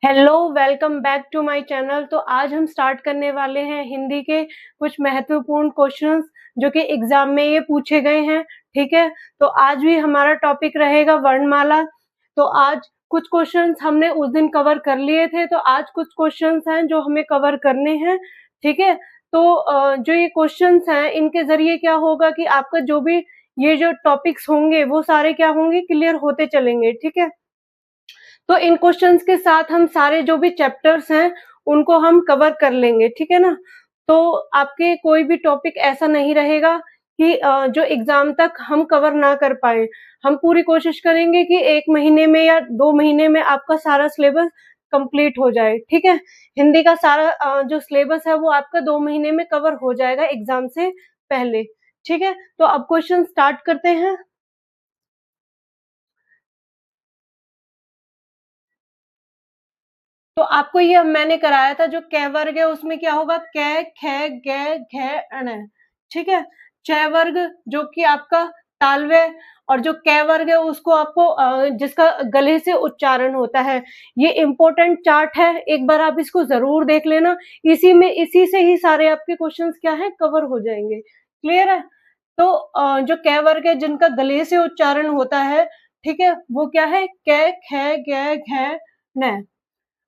Hello, welcome back to my channel. तो आज हम स्टार्ट करने वाले हैं हिंदी के कुछ महत्वपूर्ण क्वेश्चंस जो कि एग्जाम में ये पूछे गए हैं। ठीक है, तो आज भी हमारा टॉपिक रहेगा वर्णमाला। तो आज कुछ क्वेश्चंस हमने उस दिन कवर कर लिए थे, तो आज कुछ क्वेश्चंस हैं जो हमें कवर करने हैं। ठीक है, तो जो ये क्वेश्चंस हैं इनके जरिए क्या होगा कि आपका जो भी ये जो टॉपिक्स होंगे वो सारे क्या होंगे, क्लियर होते चलेंगे। ठीक है, तो इन क्वेश्चंस के साथ हम सारे जो भी चैप्टर्स हैं उनको हम कवर कर लेंगे। ठीक है ना, तो आपके कोई भी टॉपिक ऐसा नहीं रहेगा कि जो एग्जाम तक हम कवर ना कर पाए। हम पूरी कोशिश करेंगे कि 1 महीने में या 2 महीने में आपका सारा सिलेबस कंप्लीट हो जाए। ठीक है, हिंदी का सारा जो सिलेबस है वो आपका 2 महीने में कवर हो जाएगा एग्जाम से पहले। ठीक है, तो अब क्वेश्चन स्टार्ट करते हैं। तो आपको ये मैंने कराया था, जो कै वर्ग है उसमें क्या होगा, कै खे गै घै अण। ठीक है, च वर्ग जो कि आपका तालव्य, और जो कै वर्ग है उसको आपको जिसका गले से उच्चारण होता है। ये इंपॉर्टेंट चार्ट है, एक बार आप इसको जरूर देख लेना। इसी से ही सारे आपके क्वेश्चंस क्या है, कवर हो जाएंगे। क्लियर है, तो जो कै वर्ग है जिनका गले से उच्चारण होता है, ठीक है, वो क्या है, कै खे गै घै न।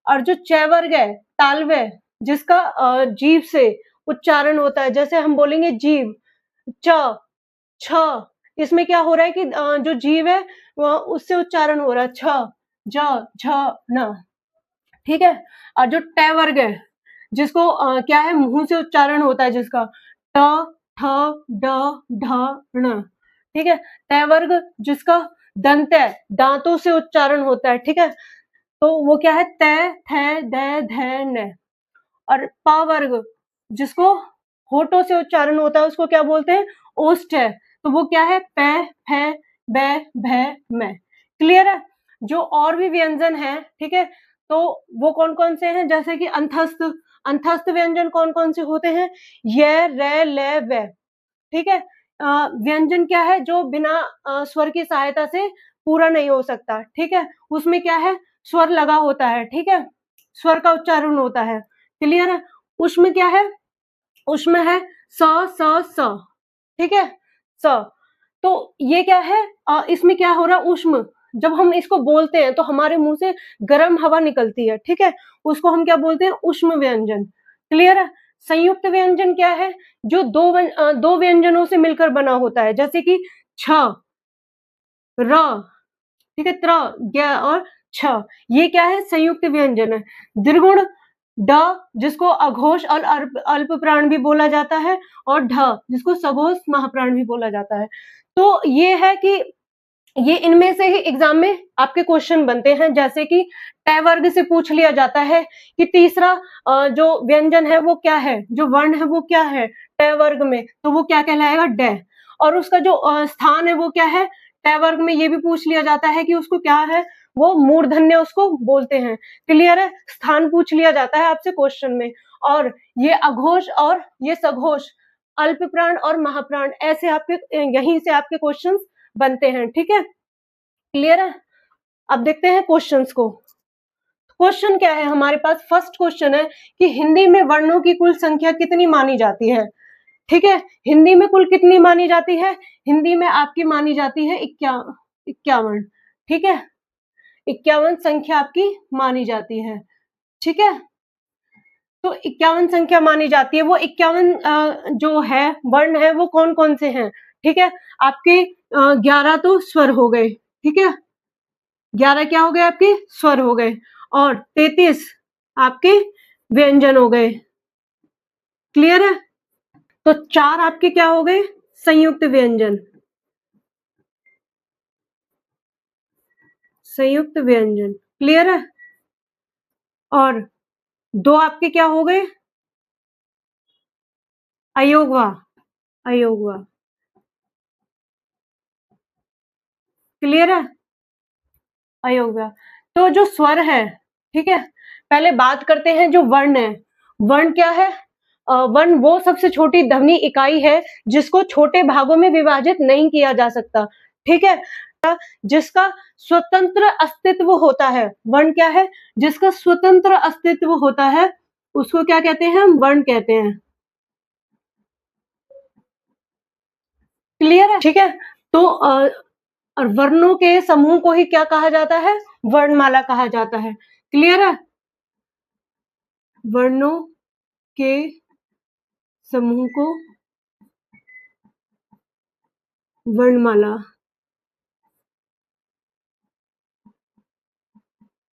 और जो च वर्ग है तालव्य, जिसका जीभ से उच्चारण होता है, जैसे हम बोलेंगे जीभ, च छ, इसमें क्या हो रहा है कि जो जीव है वो उससे उच्चारण हो रहा है, छ ज झ न। ठीक है, और जो ट वर्ग है जिसको क्या है, मुंह से उच्चारण होता है, जिसका ट ठ ड ढ ण। ठीक है, ट वर्ग जिसका दंत है, दांतों से उच्चारण होता है। ठीक है, तो वो क्या है, त थ द ध न। और प वर्ग जिसको होठों से उच्चारण होता है उसको क्या बोलते हैं, ओष्ठ है। तो वो क्या है, प फ ब भ म। क्लियर है, जो और भी व्यंजन है, ठीक है, तो वो कौन कौन से हैं, जैसे कि अंतस्थ। अंतस्थ व्यंजन कौन कौन से होते हैं, य र ल व। ठीक है, व्यंजन क्या है जो बिना स्वर की सहायता से पूरा नहीं हो सकता। ठीक है, उसमें क्या है, स्वर लगा होता है। ठीक है, स्वर का उच्चारण होता है। क्लियर है, उसमें क्या है, उसमें है स स स। ठीक है, स। तो ये क्या है, इसमें क्या हो रहा है, उष्म। जब हम इसको बोलते हैं तो हमारे मुंह से गर्म हवा निकलती है। ठीक है, उसको हम क्या बोलते हैं, उष्म व्यंजन। क्लियर है, संयुक्त व्यंजन क्या है, जो दो व्यंजनों से मिलकर बना होता है, जैसे कि छ, र, ठीक है, त्र, ज्ञ और छ। ये क्या है, संयुक्त व्यंजन है। द्विगुण ड, जिसको अघोष और अल्प प्राण भी बोला जाता है, और ढ जिसको सघोष महाप्राण भी बोला जाता है। तो ये है कि ये इनमें से ही एग्जाम में आपके क्वेश्चन बनते हैं, जैसे कि ट वर्ग से पूछ लिया जाता है कि तीसरा जो व्यंजन है वो क्या है, जो वर्ण है वो क्या है ट वर्ग में, तो वो क्या कहलाएगा, ड। और उसका जो स्थान है वो क्या है, ट वर्ग में ये भी पूछ लिया जाता है कि उसको क्या है, वो मूर्धन्य उसको बोलते हैं। क्लियर है, स्थान पूछ लिया जाता है आपसे क्वेश्चन में। और ये अघोष और ये सघोष, अल्प प्राण और महाप्राण, ऐसे आपके यहीं से आपके क्वेश्चन बनते हैं। ठीक है, क्लियर है। अब देखते हैं क्वेश्चंस को। क्वेश्चन क्या है हमारे पास, फर्स्ट क्वेश्चन है कि हिंदी में वर्णों की कुल संख्या कितनी मानी जाती है। ठीक है, हिंदी में कुल कितनी मानी जाती है, हिंदी में आपकी मानी जाती है 51। ठीक है, 51 संख्या आपकी मानी जाती है। ठीक है, तो 51 संख्या मानी जाती है। वो 51 जो है वर्ण है वो कौन कौन से हैं। ठीक है, आपके 11 तो स्वर हो गए। ठीक है, 11 क्या हो गए, आपके स्वर हो गए, और 33 आपके व्यंजन हो गए। क्लियर है, तो 4 आपके क्या हो गए, संयुक्त व्यंजन। संयुक्त व्यंजन, क्लियर है, और 2 आपके क्या हो गए, अयोगवा। अयोगवा, क्लियर है, अयोगवा। तो जो स्वर है, ठीक है, पहले बात करते हैं जो वर्ण है। वर्ण क्या है, वर्ण वो सबसे छोटी ध्वनि इकाई है जिसको छोटे भागों में विभाजित नहीं किया जा सकता। ठीक है, जिसका स्वतंत्र अस्तित्व होता है। वर्ण क्या है? जिसका स्वतंत्र अस्तित्व होता है उसको क्या कहते हैं? हम वर्ण कहते हैं। क्लियर है? ठीक है, तो और वर्णों के समूह को ही क्या कहा जाता है? वर्णमाला कहा जाता है। क्लियर है? वर्णों के समूह को वर्णमाला।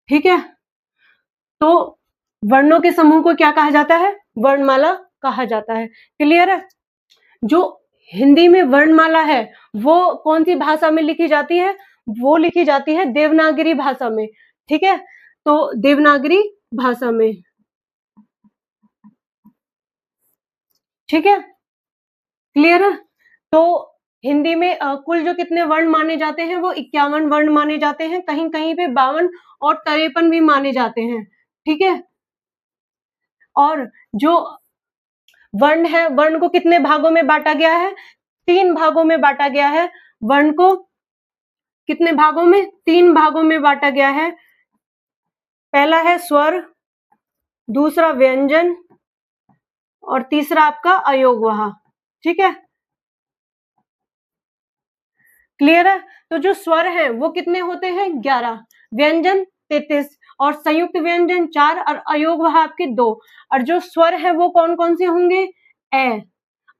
ठीक है, तो वर्णों के समूह को क्या कहा जाता है? वर्णमाला कहा जाता है। क्लियर है? जो हिंदी में वर्णमाला है वो कौन सी भाषा में लिखी जाती है? वो लिखी जाती है देवनागरी भाषा में। ठीक है, तो देवनागरी भाषा में। ठीक है, क्लियर है? तो हिंदी में कुल जो कितने वर्ण माने जाते हैं वो 51 वर्ण माने जाते हैं, कहीं कहीं पे 52 और 53 भी माने जाते हैं। ठीक है, और जो वर्ण है, वर्ण को कितने भागों में बांटा गया है? 3 भागों में बांटा गया है। वर्ण को कितने भागों में? 3 भागों में बांटा गया है। पहला है स्वर, दूसरा व्यंजन और तीसरा आपका अयोगवाह। ठीक है, क्लियर है? तो जो स्वर है वो कितने होते हैं? 11, व्यंजन 33 और संयुक्त व्यंजन 4 और अयोगवाह आपके 2। और जो स्वर है वो कौन कौन से होंगे? ए।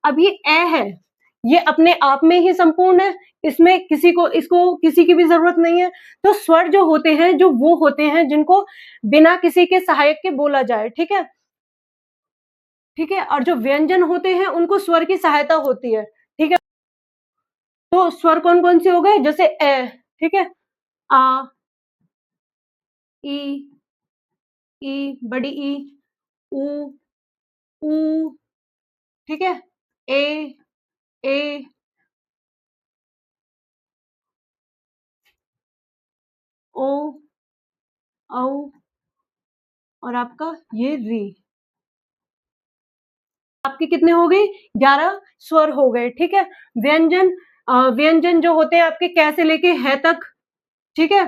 अब ये ए है, ये अपने आप में ही संपूर्ण है, इसमें इसको किसी की भी जरूरत नहीं है। तो स्वर जो होते हैं, जो वो होते हैं जिनको बिना किसी के सहायक के बोला जाए। ठीक है, ठीक है, और जो व्यंजन होते हैं उनको स्वर की सहायता होती है। ठीक है, तो स्वर कौन कौन से हो गए? जैसे ए, ठीक है, आ, ई, ई, बड़ी ई, ऊ, ऊ, ठीक है, ए, ओ, औ और आपका ये री। आपके कितने हो गए? 11 स्वर हो गए। ठीक है, व्यंजन व्यंजन जो होते हैं आपके कैसे लेके है तक। ठीक है,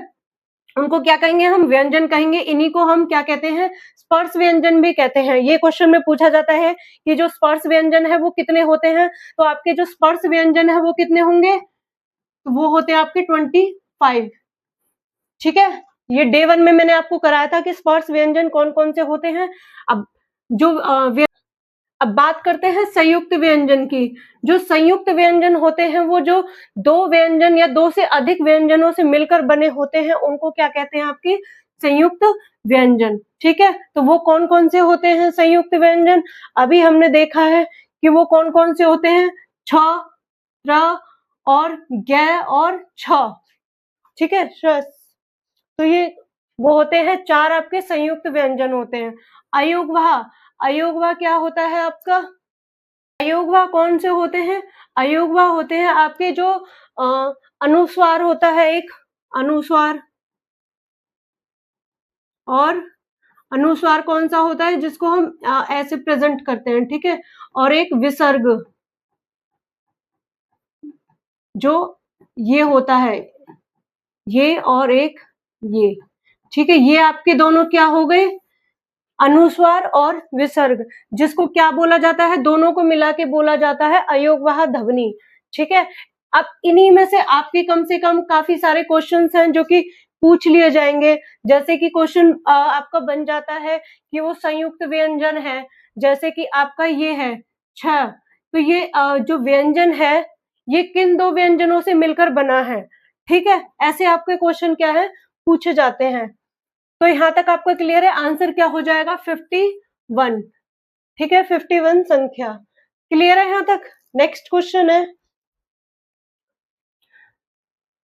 उनको क्या कहेंगे? हम व्यंजन कहेंगे। इन्हीं को हम क्या कहते हैं? स्पर्श व्यंजन भी कहते हैं। ये क्वेश्चन में पूछा जाता है कि जो स्पर्श व्यंजन है वो कितने होते हैं? तो आपके जो स्पर्श व्यंजन है वो कितने होंगे? तो वो होते हैं आपके 25। ठीक है, ये डे 1 में मैंने आपको कराया था कि स्पर्श व्यंजन कौन कौन से होते हैं। अब जो अब बात करते हैं संयुक्त व्यंजन की। जो संयुक्त व्यंजन होते हैं वो जो 2 व्यंजन या 2 से अधिक व्यंजनों से मिलकर बने होते हैं उनको क्या कहते हैं? आपके संयुक्त व्यंजन। ठीक है, तो वो कौन कौन से होते हैं संयुक्त व्यंजन? अभी हमने देखा है कि वो कौन कौन से होते हैं? छ, र और ग और छ। ठीक है, तो ये वो होते हैं 4 आपके संयुक्त व्यंजन होते हैं। अयोगवाह, अयोगवाह क्या होता है आपका? अयोगवाह कौन से होते हैं? अयोगवाह होते हैं आपके जो अनुस्वार होता है, एक अनुस्वार, और अनुस्वार कौन सा होता है जिसको हम ऐसे प्रेजेंट करते हैं। ठीक है, और एक विसर्ग जो ये होता है, ये और एक ये। ठीक है, ये आपके दोनों क्या हो गए? अनुस्वार और विसर्ग, जिसको क्या बोला जाता है? दोनों को मिला के बोला जाता है अयोगवाह ध्वनि। ठीक है, अब इन्हीं में से आपके कम से कम काफी सारे क्वेश्चंस हैं जो कि पूछ लिए जाएंगे। जैसे कि क्वेश्चन आपका बन जाता है कि वो संयुक्त व्यंजन है, जैसे कि आपका ये है छ, तो ये जो व्यंजन है ये किन 2 व्यंजनों से मिलकर बना है? ठीक है, ऐसे आपके क्वेश्चन क्या है? पूछे जाते हैं। तो यहां तक आपका क्लियर है? आंसर क्या हो जाएगा? 51। ठीक है, 51 संख्या। क्लियर है यहां तक? नेक्स्ट क्वेश्चन है,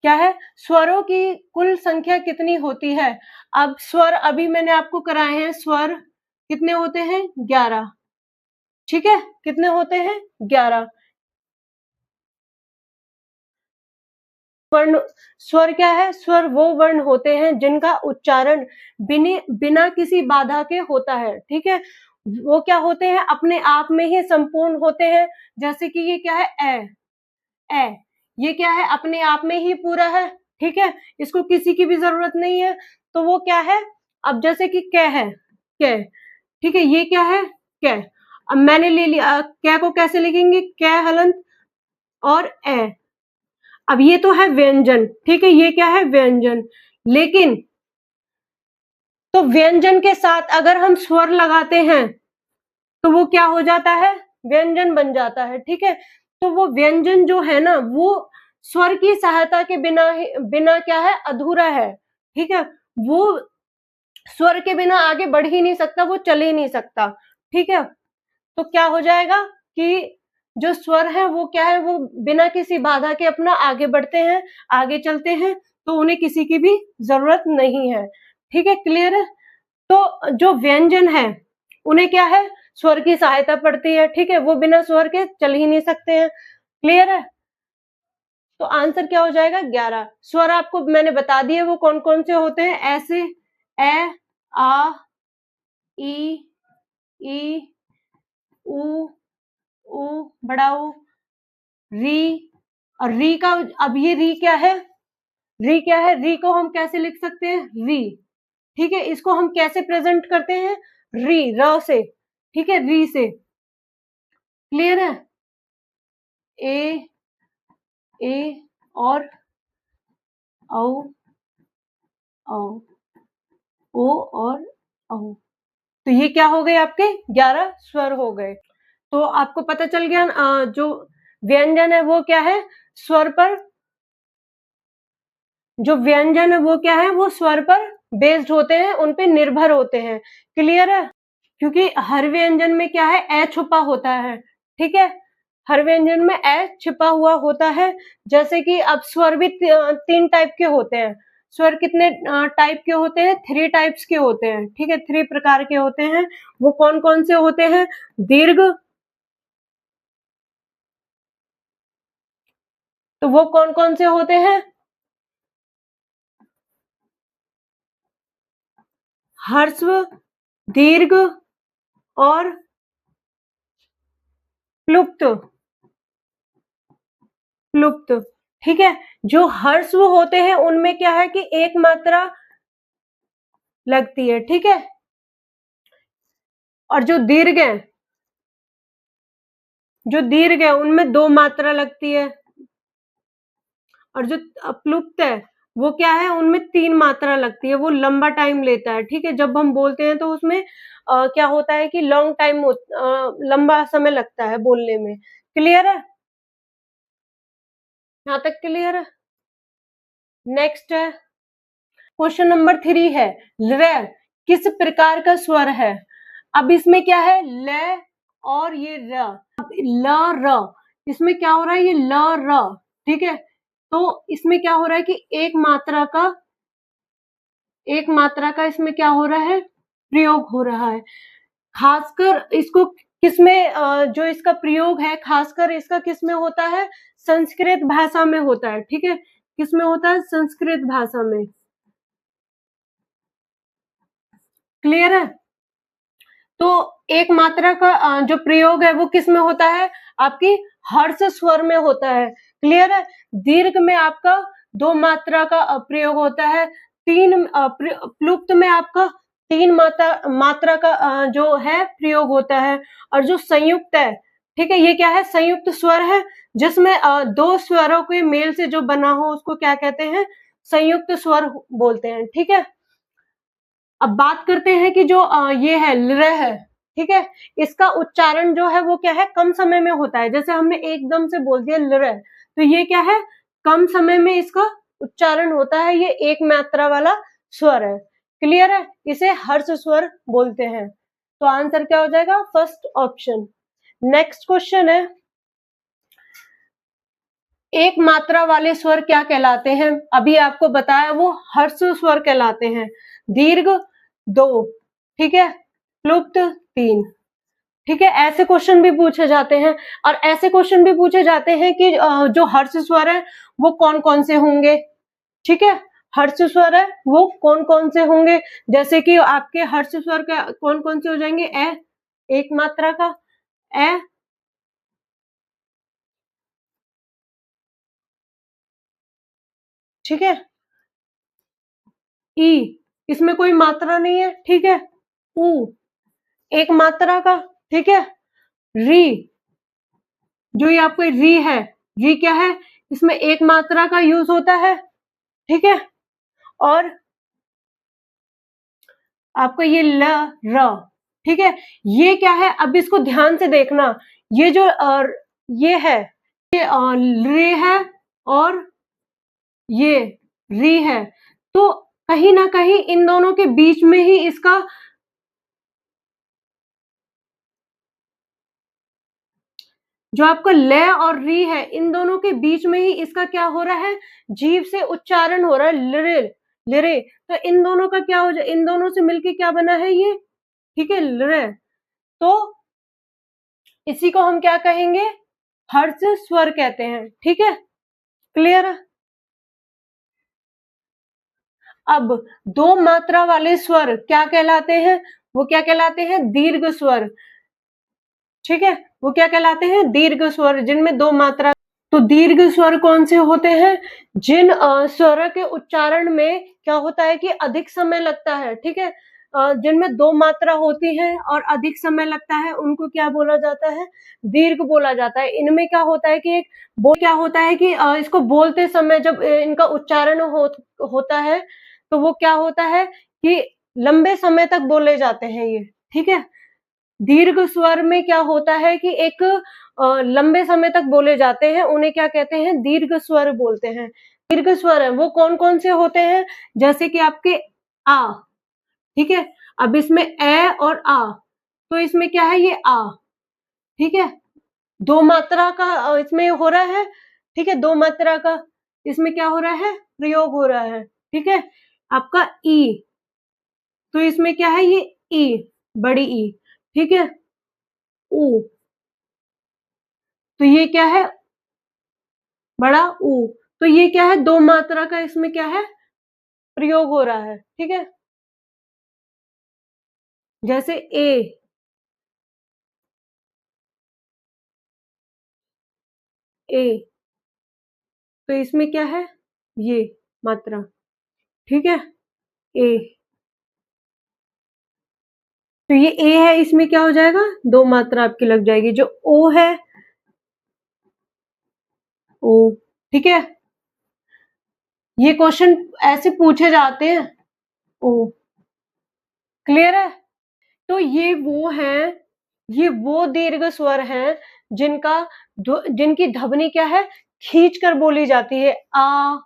क्या है? स्वरों की कुल संख्या कितनी होती है? अब स्वर अभी मैंने आपको कराए हैं, स्वर कितने होते हैं? 11। ठीक है, कितने होते हैं? 11। वर्ण, स्वर क्या है? स्वर वो वर्ण होते हैं जिनका उच्चारण बिना किसी बाधा के होता है। ठीक है, वो क्या होते हैं? अपने आप में ही संपूर्ण होते हैं। जैसे कि ये क्या है? ए, ए, ये क्या है? अपने आप में ही पूरा है। ठीक है, इसको किसी की भी जरूरत नहीं है, तो वो क्या है, अब जैसे कि कै है, कै, ठीक है, ये क्या है, कै, अब मैंने ले लिया, कै को कैसे लिखेंगे, कै हलंत और ए, अब ये तो है व्यंजन, ठीक है, ये क्या है, व्यंजन, लेकिन तो व्यंजन के साथ अगर हम स्वर लगाते हैं तो वो क्या हो जाता है, व्यंजन बन जाता है, ठीक है, तो वो व्यंजन जो है ना, वो स्वर की सहायता के बिना क्या है, अधूरा है, ठीक है, वो स्वर के बिना आगे बढ़ ही नहीं सकता, वो चल ही नहीं सकता, ठीक है, तो क्या हो जाएगा कि जो स्वर है वो क्या है, वो बिना किसी बाधा के अपना आगे बढ़ते हैं, आगे चलते हैं, तो उन्हें किसी की भी जरूरत नहीं है, ठीक है, क्लियर है, तो जो व्यंजन है उन्हें क्या है, स्वर की सहायता पड़ती है, ठीक है, वो बिना स्वर के चल ही नहीं सकते हैं, क्लियर है, तो आंसर क्या हो जाएगा, 11। स्वर आपको मैंने बता दिए वो कौन कौन से होते हैं, ऐसे, ए, आ, ई, उ, ऊ, बड़ा ऊ, री, और री का, अब ये री क्या है, री क्या है, री को हम कैसे लिख सकते हैं, री, ठीक है, इसको हम कैसे प्रेजेंट करते हैं, री, र से, ठीक है, री से, क्लियर है, ए, ए और औ, औ, ओ और औ, तो ये क्या हो गए, आपके 11 स्वर हो गए, तो आपको पता चल गया जो व्यंजन है वो क्या है, स्वर पर, जो व्यंजन है वो क्या है, वो स्वर पर बेस्ड होते हैं, उन पे निर्भर होते हैं, क्लियर है, क्योंकि हर व्यंजन में क्या है, ए छुपा होता है, ठीक है, हर व्यंजन में ए छिपा हुआ होता है, जैसे कि अब स्वर भी 3 टाइप के होते हैं, स्वर कितने टाइप के होते हैं, 3 टाइप्स के होते हैं, ठीक है, 3 प्रकार के होते हैं, वो कौन कौन से होते हैं, दीर्घ, तो वो कौन कौन से होते हैं, ह्रस्व, दीर्घ और प्लुप्त, प्लुप्त, ठीक है, जो ह्रस्व होते हैं उनमें क्या है कि एक मात्रा लगती है, ठीक है, और जो दीर्घ है, जो दीर्घ है उनमें 2 मात्रा लगती है, और जो प्लुप्त है वो क्या है, उनमें 3 मात्रा लगती है, वो लंबा टाइम लेता है, ठीक है, जब हम बोलते हैं तो उसमें क्या होता है कि लॉन्ग टाइम, लंबा समय लगता है बोलने में, क्लियर है, यहाँ तक क्लियर है, नेक्स्ट है, क्वेश्चन नंबर 3 है, ल किस प्रकार का स्वर है, अब इसमें क्या है, ल और ये र, अब ल र, इसमें क्या हो रहा है, ये ल र, ठीक है, तो इसमें क्या हो रहा है कि एक मात्रा का इसमें क्या हो रहा है, प्रयोग हो रहा है, खासकर इसको किसमें, जो इसका प्रयोग है खासकर इसका किसमें होता है, संस्कृत भाषा में होता है, ठीक है, किसमें होता है, संस्कृत भाषा में, क्लियर है, तो एक मात्रा का जो प्रयोग है वो किसमें होता है, आपकी हर्ष स्वर में होता है, क्लियर है, दीर्घ में आपका 2 मात्रा का प्रयोग होता है, 3 प्लुप्त में आपका 3 मात्रा का जो है प्रयोग होता है, और जो संयुक्त है, ठीक है, ये क्या है, संयुक्त स्वर है, जिसमें 2 स्वरों के मेल से जो बना हो उसको क्या कहते हैं, संयुक्त स्वर बोलते हैं, ठीक है, अब बात करते हैं कि जो ये है ल है, ठीक है, इसका उच्चारण जो है वो क्या है, कम समय में होता है, जैसे हमने एकदम से बोल दिया ल, तो ये क्या है, कम समय में इसका उच्चारण होता है, ये एक मात्रा वाला स्वर है, क्लियर है, इसे हर्ष स्वर बोलते हैं, तो आंसर क्या हो जाएगा, फर्स्ट ऑप्शन। नेक्स्ट क्वेश्चन है, एक मात्रा वाले स्वर क्या कहलाते हैं, अभी आपको बताया वो हर्ष स्वर कहलाते हैं, दीर्घ 2, ठीक है, प्लुप्त 3, ठीक है, ऐसे क्वेश्चन भी पूछे जाते हैं, और ऐसे क्वेश्चन भी पूछे जाते हैं कि जो हर्ष स्वर है वो कौन कौन से होंगे, ठीक है, हर्ष स्वर है वो कौन कौन से होंगे, जैसे कि आपके हर्ष स्वर कौन कौन से हो जाएंगे, ए, एक मात्रा का ए, ठीक है, ई, इसमें कोई मात्रा नहीं है, ठीक है। ऊ, एक मात्रा का, ठीक है। री, जो ये आपको री है, री क्या है, इसमें एक मात्रा का यूज होता है, ठीक है। और आपका ये ल, र, ठीक है। ये क्या है, अब इसको ध्यान से देखना, ये जो ये है, ये रे है और ये री है, तो कहीं ना कहीं इन दोनों के बीच में ही इसका जो आपका ल और री है, इन दोनों के बीच में ही इसका क्या हो रहा है, जीभ से उच्चारण हो रहा है, लिरे लिरे। तो इन दोनों का क्या हो जाए, इन दोनों से मिलके क्या बना है ये, ठीक है, लिरे। तो इसी को हम क्या कहेंगे, हर्ष स्वर कहते हैं, ठीक है, क्लियर। अब दो मात्रा वाले स्वर क्या कहलाते हैं, वो क्या कहलाते हैं, दीर्घ स्वर, ठीक है। वो क्या कहलाते हैं, दीर्घ स्वर, जिनमें दो मात्रा। तो दीर्घ स्वर कौन से होते हैं, जिन स्वर के उच्चारण में क्या होता है कि अधिक समय लगता है, ठीक है। जिनमें दो मात्रा होती है और अधिक समय लगता है, उनको क्या बोला जाता है, दीर्घ बोला जाता है। इनमें क्या होता है कि क्या होता है कि इसको बोलते समय जब इनका उच्चारण होता है, तो वो क्या होता है कि लंबे समय तक बोले जाते हैं ये, ठीक है। दीर्घ स्वर में क्या होता है कि एक लंबे समय तक बोले जाते हैं, उन्हें क्या कहते हैं, दीर्घ स्वर बोलते हैं। दीर्घ स्वर है वो कौन कौन से होते हैं, जैसे कि आपके आ, ठीक है। अब इसमें ए और आ, तो इसमें क्या है, ये आ, ठीक है, दो मात्रा का इसमें हो रहा है, ठीक है, दो मात्रा का इसमें क्या हो रहा है, प्रयोग हो रहा है, ठीक है। आपका ई, तो इसमें क्या है, ये ई, बड़ी ई, ठीक है। ऊ, तो ये क्या है, बड़ा ऊ, तो ये क्या है, दो मात्रा का इसमें क्या है, प्रयोग हो रहा है, ठीक है। जैसे ए, ए, तो इसमें क्या है, ये मात्रा, ठीक है, ए, तो ये ए है, इसमें क्या हो जाएगा, दो मात्रा आपकी लग जाएगी। जो ओ है, ओ, ठीक है, ये क्वेश्चन ऐसे पूछे जाते हैं, ओ, क्लियर है। तो ये वो हैं, ये वो दीर्घ स्वर हैं जिनका जिनकी ध्वनि क्या है, खींच कर बोली जाती है, आ,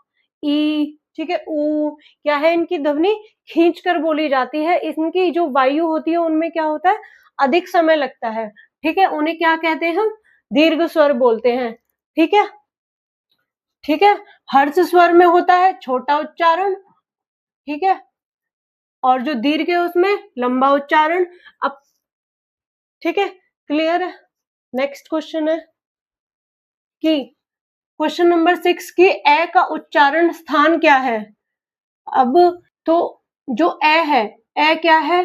ई, ठीक है, ऊ, क्या है, इनकी ध्वनि खींच कर बोली जाती है। इनकी जो वायु होती है उनमें क्या होता है, अधिक समय लगता है, ठीक है। उन्हें क्या कहते हैं, हम दीर्घ स्वर बोलते हैं, ठीक है, ठीक है। हर्ष स्वर में होता है छोटा उच्चारण, ठीक है, और जो दीर्घ है उसमें लंबा उच्चारण। अब ठीक है, क्लियर है। नेक्स्ट क्वेश्चन है कि क्वेश्चन नंबर 6 की ए का उच्चारण स्थान क्या है। अब तो जो ए है, ए क्या है,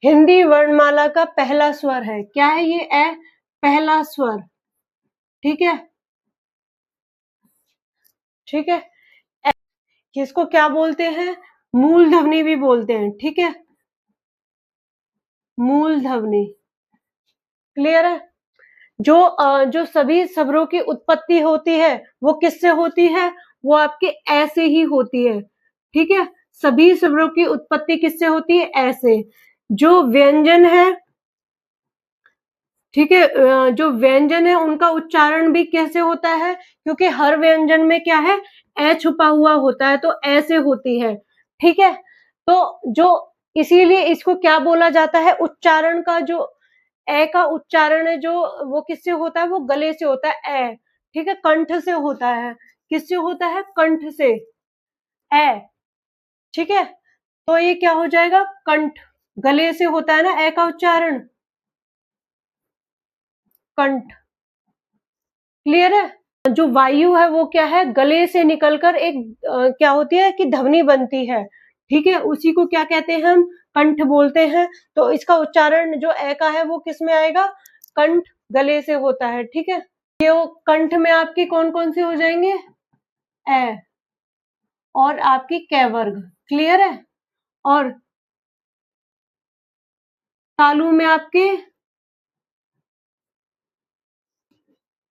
हिंदी वर्णमाला का पहला स्वर है। क्या है ये ए, पहला स्वर, ठीक है, ठीक है। इसको क्या बोलते हैं, मूल ध्वनि भी बोलते हैं, ठीक है, मूल ध्वनि, क्लियर है। जो सभी स्वरों की उत्पत्ति होती है वो किससे होती है, वो आपके ए से ही होती है, ठीक है। सभी स्वरों की उत्पत्ति किससे होती है, ए से। जो व्यंजन है, ठीक है, जो व्यंजन है उनका उच्चारण भी कैसे होता है, क्योंकि हर व्यंजन में क्या है, ए छुपा हुआ होता है, तो ए से होती है, ठीक है। तो जो इसीलिए इसको क्या बोला जाता है, उच्चारण का जो ए का उच्चारण है जो वो किससे होता है, वो गले से होता है, ए, ठीक है, कंठ से होता है। किससे होता है, कंठ से, ए, ठीक है। तो ये क्या हो जाएगा, कंठ, गले से होता है ना ए का उच्चारण, कंठ, क्लियर है। जो वायु है वो क्या है, गले से निकलकर एक क्या होती है कि ध्वनि बनती है, ठीक है, उसी को क्या कहते हैं, हम कंठ बोलते हैं। तो इसका उच्चारण जो ए का है वो किस में आएगा, कंठ, गले से होता है, ठीक है। ये वो कंठ में आपके कौन कौन से हो जाएंगे, ए और आपकी कै वर्ग, क्लियर है। और तालु में आपके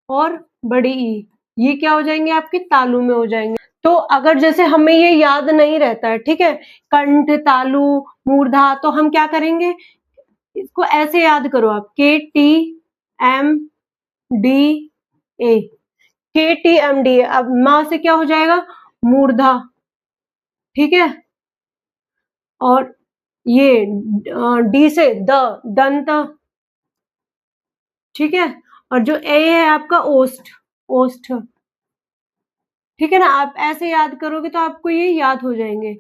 और बड़ी ई, ये क्या हो जाएंगे आपके तालु में हो जाएंगे। तो अगर जैसे हमें ये याद नहीं रहता है, ठीक है, कंठ, तालु, मूर्धा, तो हम क्या करेंगे, इसको ऐसे याद करो आप, के टी एम डी ए, के टी एम डी ए। अब माँ से क्या हो जाएगा, मूर्धा, ठीक है। और ये डी से द, दंत, ठीक है। और जो ए है आपका ओष्ठ, ओष्ठ, ठीक है ना। आप ऐसे याद करोगे तो आपको ये याद हो जाएंगे।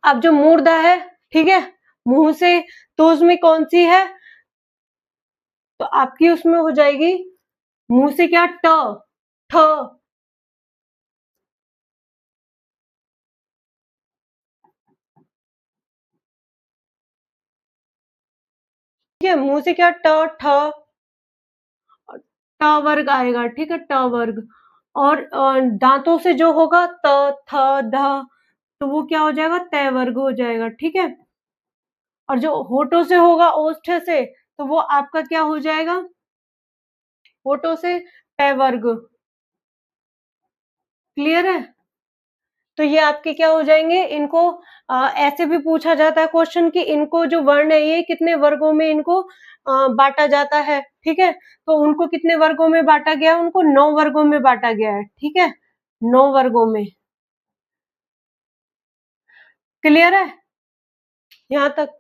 अब जो मूर्धा है, ठीक है, मुंह से, तो उसमें कौन सी है, तो आपकी उसमें हो जाएगी मुंह से क्या, ट, ठ, ठीक है, मुंह से क्या, ट, ठ, ट वर्ग आएगा, ठीक है, ट वर्ग। और दांतों से जो होगा त, थ, ध, तो वो क्या हो जाएगा, तय वर्ग हो जाएगा, ठीक है। और जो होठों से होगा, ओष्ठ से, तो वो आपका क्या हो जाएगा, होठों से पै वर्ग। क्लियर है। तो ये आपके क्या हो जाएंगे, इनको ऐसे भी पूछा जाता है क्वेश्चन कि इनको जो वर्ण है ये कितने वर्गों में इनको बांटा जाता है, ठीक है। तो उनको कितने वर्गों में बांटा गया है, उनको 9 वर्गों में बांटा गया है, ठीक है, 9 वर्गों में। क्लियर है यहाँ तक।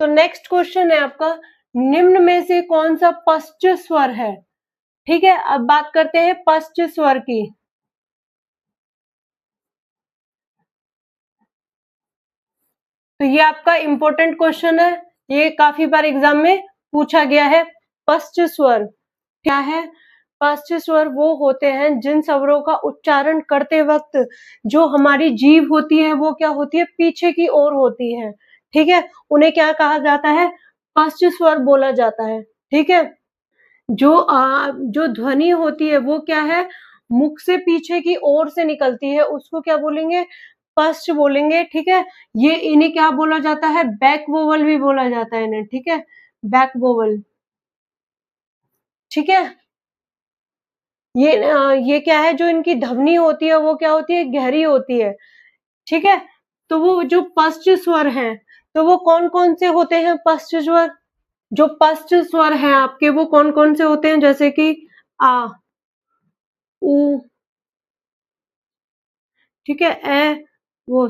तो नेक्स्ट क्वेश्चन है आपका, निम्न में से कौन सा पश्च स्वर है, ठीक है। अब बात करते हैं पश्च स्वर की। तो ये आपका इंपॉर्टेंट क्वेश्चन है, ये काफी बार एग्जाम में पूछा गया है। पश्च स्वर क्या है, पश्च स्वर वो होते हैं जिन स्वरों का उच्चारण करते वक्त जो हमारी जीभ होती है वो क्या होती है, पीछे की ओर होती है, ठीक है। उन्हें क्या कहा जाता है, पश्च स्वर बोला जाता है, ठीक है। जो ध्वनि होती है वो क्या है, मुख से पीछे की ओर से निकलती है, उसको क्या बोलेंगे, पश्च बोलेंगे, ठीक है। ये इन्हें क्या बोला जाता है, बैक वोवल भी बोला जाता है इन्हें, ठीक है, बैक वोवल, ठीक है। ये क्या है, जो इनकी ध्वनि होती है वो क्या होती है, गहरी होती है, ठीक है। तो वो जो पश्च स्वर हैं, तो वो कौन कौन से होते हैं पश्च स्वर, जो पश्च स्वर हैं आपके वो कौन कौन से होते हैं, जैसे कि आ, उ, ठीक है, ए, वो,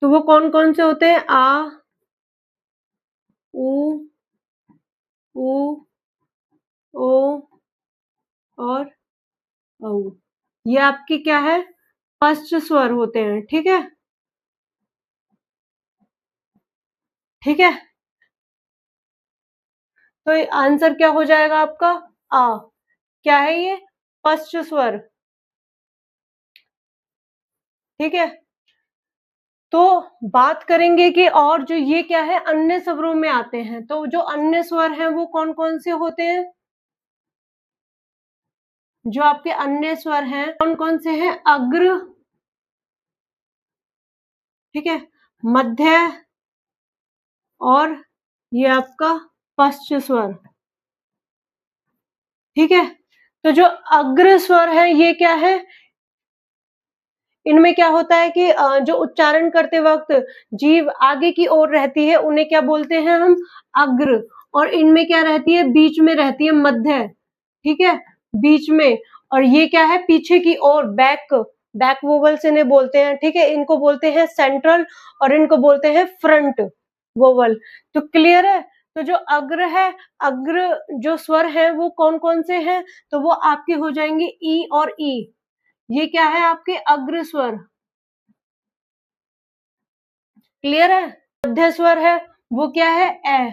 तो वो कौन कौन से होते हैं, आ, उ, उ, ओ और औ। ये आपकी क्या है, पश्च स्वर होते हैं, ठीक है, ठीक है। तो आंसर क्या हो जाएगा आपका, आ, क्या है ये, पश्च स्वर, ठीक है। तो बात करेंगे कि और जो ये क्या है, अन्य स्वरों में आते हैं, तो जो अन्य स्वर हैं वो कौन कौन से होते हैं, जो आपके अन्य स्वर हैं कौन कौन से हैं, अग्र, ठीक है, मध्य और ये आपका पश्च स्वर, ठीक है। तो जो अग्र स्वर है ये क्या है, इनमें क्या होता है कि जो उच्चारण करते वक्त जीभ आगे की ओर रहती है उन्हें क्या बोलते हैं हम, अग्र। और इनमें क्या रहती है, बीच में रहती है मध्य, ठीक है, बीच में। और ये क्या है, पीछे की ओर, बैक, बैक वोवल्स इन्हें बोलते हैं, ठीक है। इनको बोलते हैं सेंट्रल और इनको बोलते हैं फ्रंट वोवल। तो क्लियर है। तो जो अग्र है, अग्र जो स्वर है वो कौन कौन से हैं, तो वो आपके हो जाएंगे ई और ई, ये क्या है आपके अग्र स्वर, क्लियर है। मध्य स्वर है वो क्या है, ए,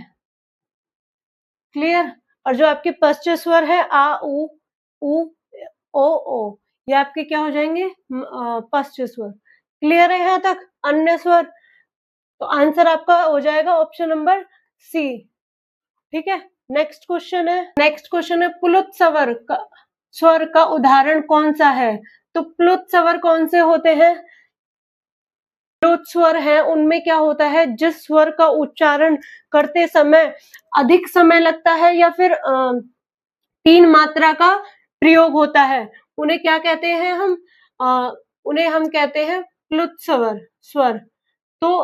क्लियर। और जो आपके पश्च स्वर है, आ, उ, ओ, ये आपके क्या हो जाएंगे, पश्च स्वर। क्लियर है यहाँ तक, अन्य स्वर। तो आंसर आपका हो जाएगा ऑप्शन नंबर सी, ठीक है। नेक्स्ट क्वेश्चन है प्लुत स्वर का उदाहरण कौन सा है? तो प्लुत स्वर कौन से होते हैं? प्लुत स्वर है उनमें क्या होता है, जिस स्वर का उच्चारण करते समय अधिक समय लगता है या फिर 3 मात्रा का प्रयोग होता है, उन्हें क्या कहते हैं हम? उन्हें हम कहते हैं प्लुत स्वर। तो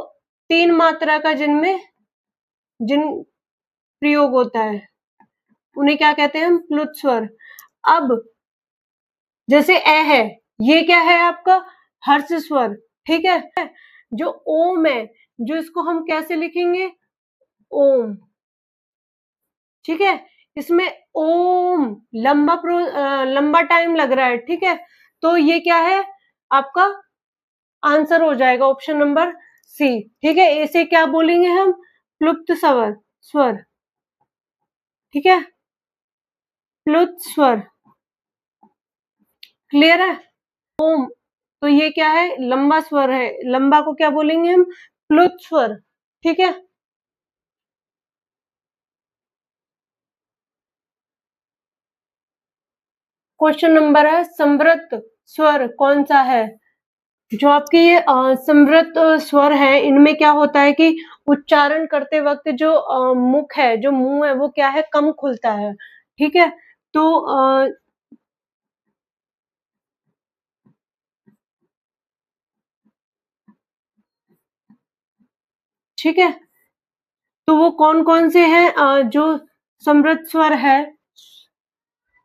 3 मात्रा का जिन प्रयोग होता है उन्हें क्या कहते हैं हम? प्लुत स्वर। अब जैसे ए है, ये क्या है आपका? हर्ष स्वर, ठीक है। जो ओम है, जो इसको हम कैसे लिखेंगे? ओम, ठीक है। इसमें ओम लंबा टाइम लग रहा है, ठीक है। तो ये क्या है आपका? आंसर हो जाएगा ऑप्शन नंबर सी, ठीक है। इसे क्या बोलेंगे हम? प्लुप्त स्वर, ठीक है, प्लुत स्वर। क्लियर है? ओम, तो ये क्या है? लंबा स्वर है, लंबा को क्या बोलेंगे हम? प्लुत स्वर, ठीक है। क्वेश्चन नंबर है संवृत स्वर कौन सा है? जो आपके ये संवृत स्वर है, इनमें क्या होता है कि उच्चारण करते वक्त जो मुख है, जो मुंह है, वो क्या है? कम खुलता है, ठीक है। तो ठीक है, तो वो कौन कौन से हैं जो संवृत स्वर है,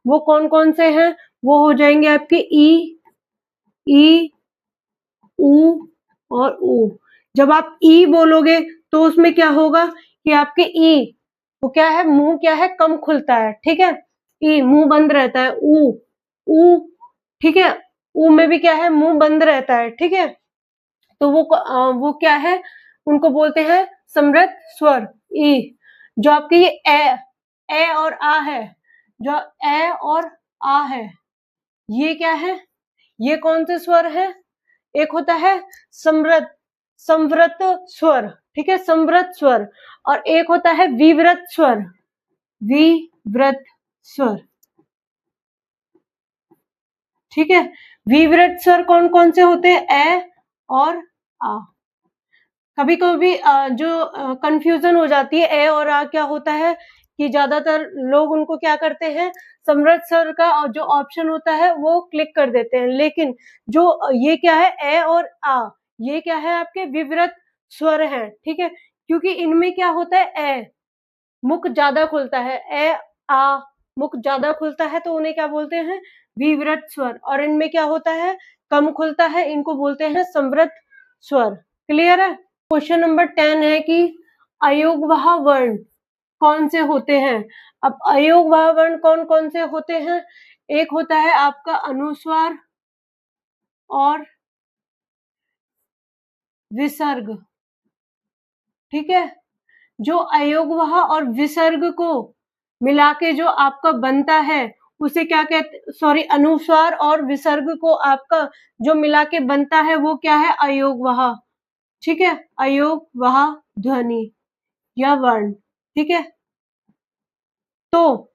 वो कौन कौन से हैं? वो हो जाएंगे आपके ई, ऊ और ऊ। जब आप ई बोलोगे तो उसमें क्या होगा कि आपके ई, वो क्या है? मुंह क्या है? कम खुलता है, ठीक है। ई, मुंह बंद रहता है। ऊ, ठीक है। ऊ में भी क्या है? मुंह बंद रहता है, ठीक है। तो वो क्या है? उनको बोलते हैं समृत स्वर, ई। जो आपके ये ए और आ है, जो ए और आ है, ये क्या है? ये कौन से स्वर है? एक होता है संवृत स्वर, ठीक है, संवृत स्वर। और एक होता है विवृत स्वर, ठीक है। विवृत स्वर कौन कौन से होते हैं? ए और आ। कभी कभी जो कंफ्यूजन हो जाती है, ए और आ क्या होता है कि ज्यादातर लोग उनको क्या करते हैं? समृत स्वर का जो ऑप्शन होता है वो क्लिक कर देते हैं, लेकिन जो ये क्या है? ए और आ, ये क्या है? आपके विवृत स्वर हैं, ठीक है। क्योंकि इनमें क्या होता है? ए मुख ज्यादा खुलता है, ए आ मुख ज्यादा खुलता है, तो उन्हें क्या बोलते हैं? विवृत स्वर। और इनमें क्या होता है? कम खुलता है, इनको बोलते हैं समृत स्वर। क्लियर है? क्वेश्चन नंबर 10 है कि अयोगवाह वर्ण कौन से होते हैं? अब अयोगवाह वर्ण कौन कौन से होते हैं? एक होता है आपका अनुस्वार और विसर्ग, ठीक है। जो अयोगवाह और विसर्ग को मिला के जो आपका बनता है उसे क्या कहते? सॉरी, अनुस्वार और विसर्ग को आपका जो मिला के बनता है वो क्या है? अयोगवाह, ठीक है, अयोगवाह ध्वनि या वर्ण, ठीक है। तो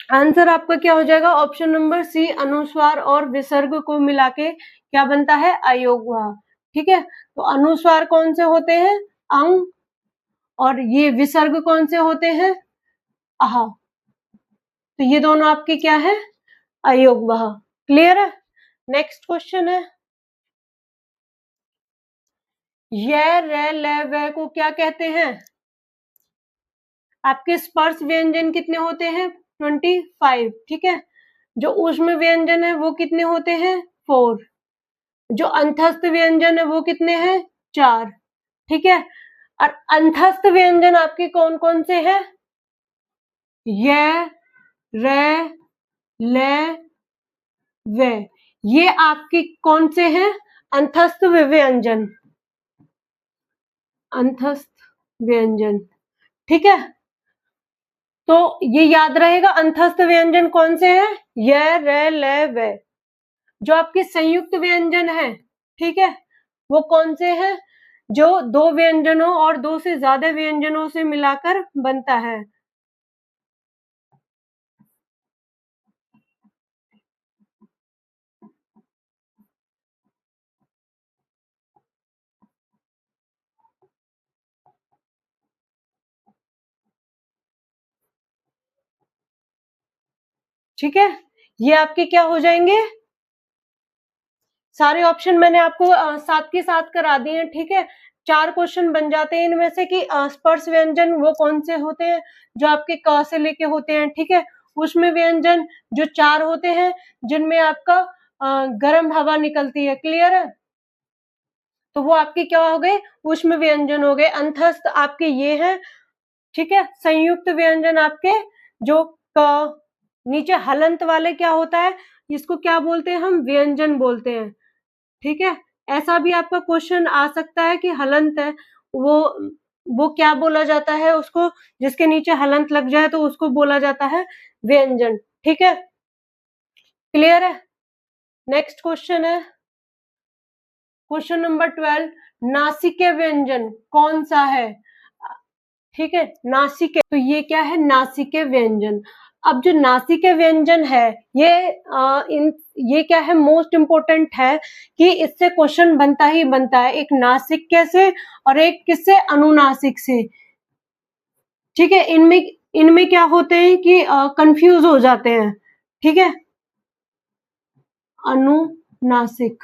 आंसर आपका क्या हो जाएगा? ऑप्शन नंबर सी, अनुस्वार और विसर्ग को मिला के क्या बनता है? अयोगवाह, ठीक है। तो अनुस्वार कौन से होते हैं? अंग। और ये विसर्ग कौन से होते हैं? आहा। तो ये दोनों आपके क्या है? अयोगवाह। क्लियर है? नेक्स्ट क्वेश्चन है य, र, ल, व को क्या कहते हैं? आपके स्पर्श व्यंजन कितने होते हैं? 25, ठीक है। जो ऊष्म व्यंजन है वो कितने होते हैं? 4। जो अंतस्थ व्यंजन है वो कितने हैं? 4, ठीक है। और अंतस्थ व्यंजन आपके कौन कौन से हैं? य, र, ल, व। ये आपके कौन से हैं? अंतस्थ व्यंजन, ठीक है। तो ये याद रहेगा, अंतस्थ व्यंजन कौन से हैं? य, र, ल, व। जो आपके संयुक्त व्यंजन है, ठीक है, वो कौन से हैं? जो 2 व्यंजनों और 2 से ज्यादा व्यंजनों से मिलाकर बनता है। ठीक है, ये आपके क्या हो जाएंगे, सारे ऑप्शन मैंने आपको साथ के साथ करा दिए हैं। ठीक है, 4 क्वेश्चन बन जाते हैं इनमें से कि स्पर्श व्यंजन वो कौन से होते हैं जो आपके क से लेके होते हैं। ठीक है, उष्म व्यंजन जो 4 होते हैं जिनमें आपका गर्म हवा निकलती है। क्लियर है, तो वो आपके क्या हो गए, उष्म व्यंजन हो गए। अंतस्थ आपके ये हैं। ठीक है, संयुक्त व्यंजन आपके जो क, नीचे हलंत वाले क्या होता है, इसको क्या बोलते हैं, हम व्यंजन बोलते हैं। ठीक है, ऐसा भी आपका क्वेश्चन आ सकता है कि हलंत है वो क्या बोला जाता है, उसको जिसके नीचे हलंत लग जाए तो उसको बोला जाता है व्यंजन। ठीक है, क्लियर है। नेक्स्ट क्वेश्चन है क्वेश्चन नंबर 12, नासिके व्यंजन कौन सा है। ठीक है, नासिके, तो ये क्या है, नासिके व्यंजन। अब जो नासिके व्यंजन है ये ये क्या है, मोस्ट इंपोर्टेंट है कि इससे क्वेश्चन बनता ही बनता है, एक नासिके से और एक किससे, अनुनासिक से। ठीक है, इनमें इनमें क्या होते हैं कि कंफ्यूज हो जाते हैं। ठीक है, अनुनासिक,